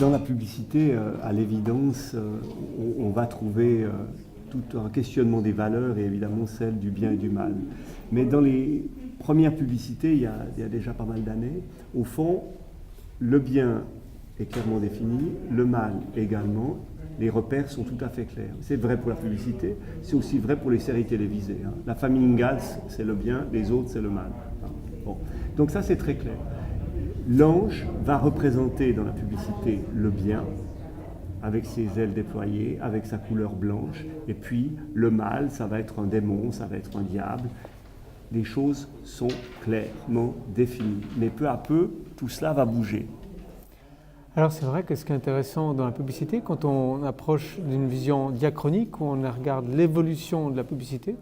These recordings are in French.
Dans la publicité, à l'évidence, on va trouver tout un questionnement des valeurs et évidemment celle du bien et du mal. Mais dans les premières publicités, il y a déjà pas mal d'années, au fond, le bien est clairement défini, le mal également. Les repères sont tout à fait clairs. C'est vrai pour la publicité, c'est aussi vrai pour les séries télévisées. La famille Ingalls, c'est le bien, les autres, c'est le mal. Bon. Donc ça, c'est très clair. L'ange va représenter dans la publicité le bien, avec ses ailes déployées, avec sa couleur blanche, et puis le mal, ça va être un démon, ça va être un diable. Les choses sont clairement définies. Mais peu à peu, tout cela va bouger. Alors c'est vrai que ce qui est intéressant dans la publicité, quand on approche d'une vision diachronique, où on regarde l'évolution de la publicité,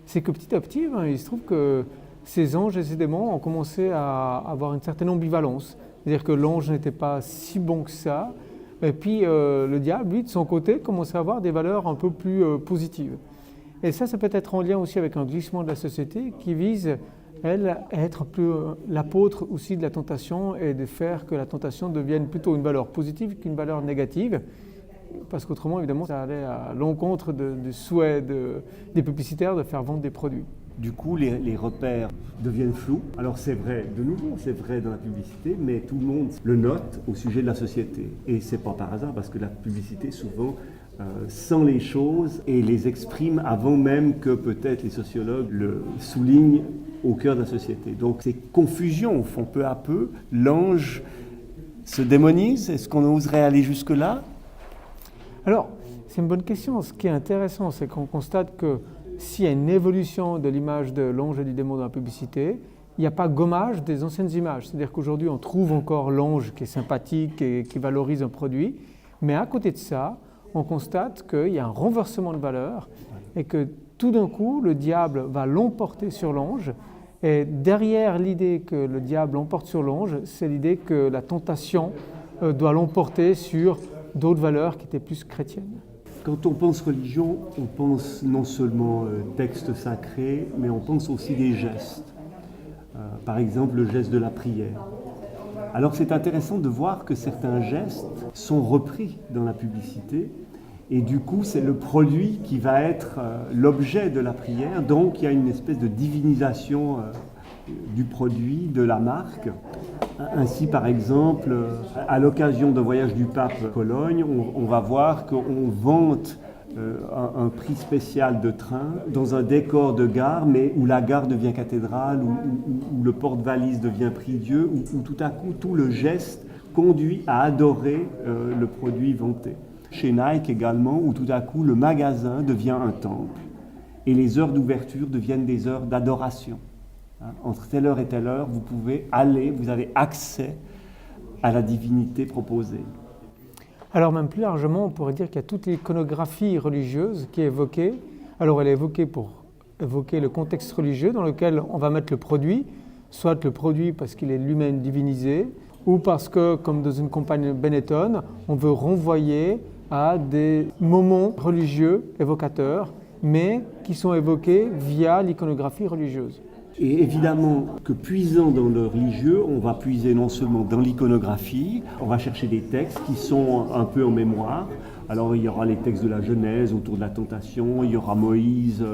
c'est que petit à petit, il se trouve que ces anges et ces démons ont commencé à avoir une certaine ambivalence. C'est-à-dire que l'ange n'était pas si bon que ça, et puis le diable, lui, de son côté, commençait à avoir des valeurs un peu plus positives. Et ça peut être en lien aussi avec un glissement de la société qui vise, elle, à être plus l'apôtre aussi de la tentation et de faire que la tentation devienne plutôt une valeur positive qu'une valeur négative. Parce qu'autrement, évidemment, ça allait à l'encontre du souhait des publicitaires de faire vendre des produits. Du coup, les repères deviennent flous. Alors c'est vrai, de nouveau, c'est vrai dans la publicité, mais tout le monde le note au sujet de la société. Et c'est pas par hasard, parce que la publicité, souvent, sent les choses et les exprime avant même que peut-être les sociologues le soulignent au cœur de la société. Donc ces confusions font peu à peu, l'ange se démonise. Est-ce qu'on oserait aller jusque-là? Alors, c'est une bonne question. Ce qui est intéressant, c'est qu'on constate que s'il y a une évolution de l'image de l'ange et du démon dans la publicité, il n'y a pas gommage des anciennes images. C'est-à-dire qu'aujourd'hui, on trouve encore l'ange qui est sympathique et qui valorise un produit, mais à côté de ça, on constate qu'il y a un renversement de valeur et que tout d'un coup, le diable va l'emporter sur l'ange. Et derrière l'idée que le diable l'emporte sur l'ange, c'est l'idée que la tentation doit l'emporter sur d'autres valeurs qui étaient plus chrétiennes. Quand on pense religion, on pense non seulement texte sacré, mais on pense aussi des gestes. Par exemple, le geste de la prière. Alors c'est intéressant de voir que certains gestes sont repris dans la publicité et du coup c'est le produit qui va être l'objet de la prière, donc il y a une espèce de divinisation du produit, de la marque. Ainsi par exemple, à l'occasion d'un voyage du pape à Cologne, on va voir qu'on vante un prix spécial de train dans un décor de gare, mais où la gare devient cathédrale, où le porte-valise devient prie-dieu, où tout à coup tout le geste conduit à adorer le produit vanté. Chez Nike également, où tout à coup le magasin devient un temple et les heures d'ouverture deviennent des heures d'adoration. Entre telle heure et telle heure, vous pouvez aller, vous avez accès à la divinité proposée. Alors même plus largement, on pourrait dire qu'il y a toute l'iconographie religieuse qui est évoquée. Alors elle est évoquée pour évoquer le contexte religieux dans lequel on va mettre le produit, soit le produit parce qu'il est lui-même divinisé, ou parce que, comme dans une campagne Benetton, on veut renvoyer à des moments religieux évocateurs, mais qui sont évoqués via l'iconographie religieuse. Et évidemment que puisant dans le religieux, on va puiser non seulement dans l'iconographie, on va chercher des textes qui sont un peu en mémoire. Alors il y aura les textes de la Genèse autour de la tentation, il y aura Moïse,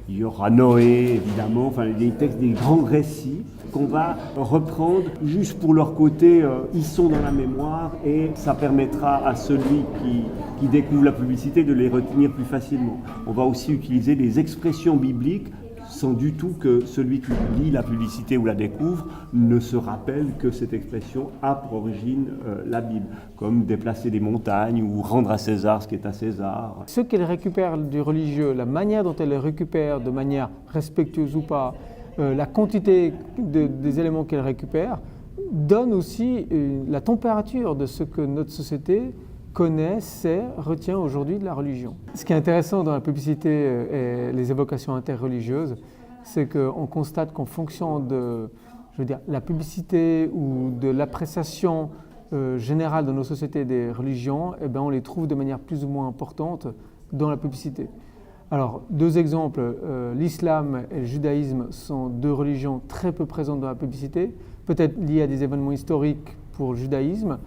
il y aura Noé évidemment, enfin des textes, des grands récits qu'on va reprendre juste pour leur côté, ils sont dans la mémoire et ça permettra à celui qui découvre la publicité de les retenir plus facilement. On va aussi utiliser des expressions bibliques sans du tout que celui qui lit la publicité ou la découvre ne se rappelle que cette expression a pour origine la Bible, comme déplacer des montagnes ou rendre à César ce qui est à César. Ce qu'elle récupère du religieux, la manière dont elle le récupère de manière respectueuse ou pas, la quantité des éléments qu'elle récupère, donne aussi la température de ce que notre société connaît, sait, retient aujourd'hui de la religion. Ce qui est intéressant dans la publicité et les évocations interreligieuses, c'est qu'on constate qu'en fonction de la publicité ou de l'appréciation générale de nos sociétés des religions, on les trouve de manière plus ou moins importante dans la publicité. Alors, deux exemples, l'islam et le judaïsme sont deux religions très peu présentes dans la publicité, peut-être liées à des événements historiques pour le judaïsme,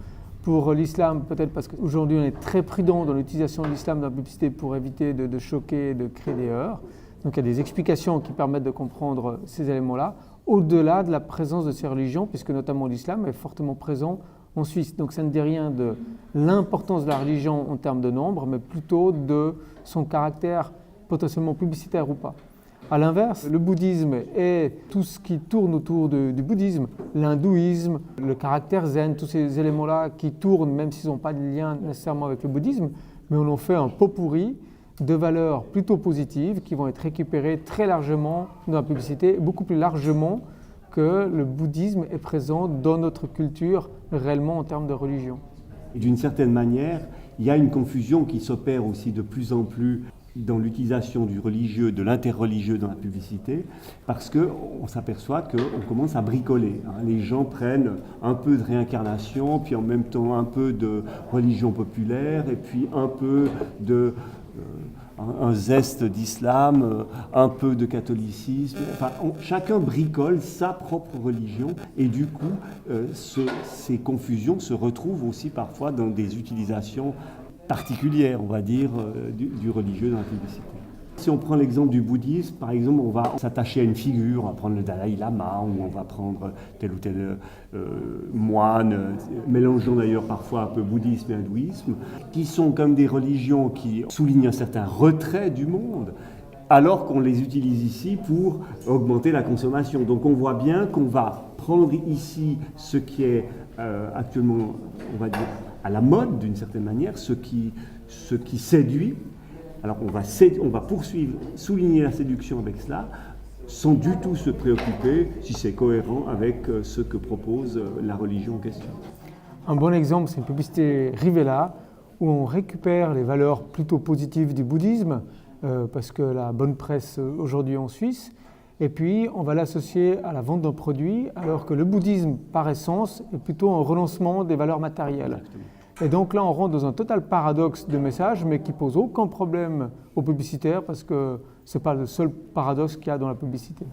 Pour l'islam, peut-être parce qu'aujourd'hui on est très prudent dans l'utilisation de l'islam dans la publicité pour éviter de choquer, de créer des heurts. Donc il y a des explications qui permettent de comprendre ces éléments-là, au-delà de la présence de ces religions, puisque notamment l'islam est fortement présent en Suisse. Donc ça ne dit rien de l'importance de la religion en termes de nombre, mais plutôt de son caractère potentiellement publicitaire ou pas. A l'inverse, le bouddhisme et tout ce qui tourne autour du bouddhisme, l'hindouisme, le caractère zen, tous ces éléments-là qui tournent, même s'ils n'ont pas de lien nécessairement avec le bouddhisme, mais on en fait un pot pourri de valeurs plutôt positives qui vont être récupérées très largement dans la publicité, beaucoup plus largement que le bouddhisme est présent dans notre culture réellement en termes de religion. Et d'une certaine manière, il y a une confusion qui s'opère aussi de plus en plus dans l'utilisation du religieux, de l'interreligieux dans la publicité, parce qu'on s'aperçoit qu'on commence à bricoler. Les gens prennent un peu de réincarnation, puis en même temps un peu de religion populaire, et puis un peu de un zeste d'islam, un peu de catholicisme. Enfin, chacun bricole sa propre religion, et du coup, ces confusions se retrouvent aussi parfois dans des utilisations particulière, on va dire, du religieux dans la publicité. Si on prend l'exemple du bouddhisme, par exemple, on va s'attacher à une figure, on va prendre le Dalai Lama, ou on va prendre tel ou tel moine, mélangeant d'ailleurs parfois un peu bouddhisme et hindouisme, qui sont comme des religions qui soulignent un certain retrait du monde, alors qu'on les utilise ici pour augmenter la consommation. Donc on voit bien qu'on va prendre ici ce qui est actuellement, on va dire, à la mode d'une certaine manière, ce qui séduit. Alors on va poursuivre, souligner la séduction avec cela, sans du tout se préoccuper si c'est cohérent avec ce que propose la religion en question. Un bon exemple, c'est une publicité Rivella, où on récupère les valeurs plutôt positives du bouddhisme, parce que la bonne presse aujourd'hui en Suisse, et puis on va l'associer à la vente d'un produit, alors que le bouddhisme, par essence, est plutôt un renoncement des valeurs matérielles. Exactement. Et donc là, on rentre dans un total paradoxe de message, mais qui pose aucun problème aux publicitaires, parce que ce n'est pas le seul paradoxe qu'il y a dans la publicité.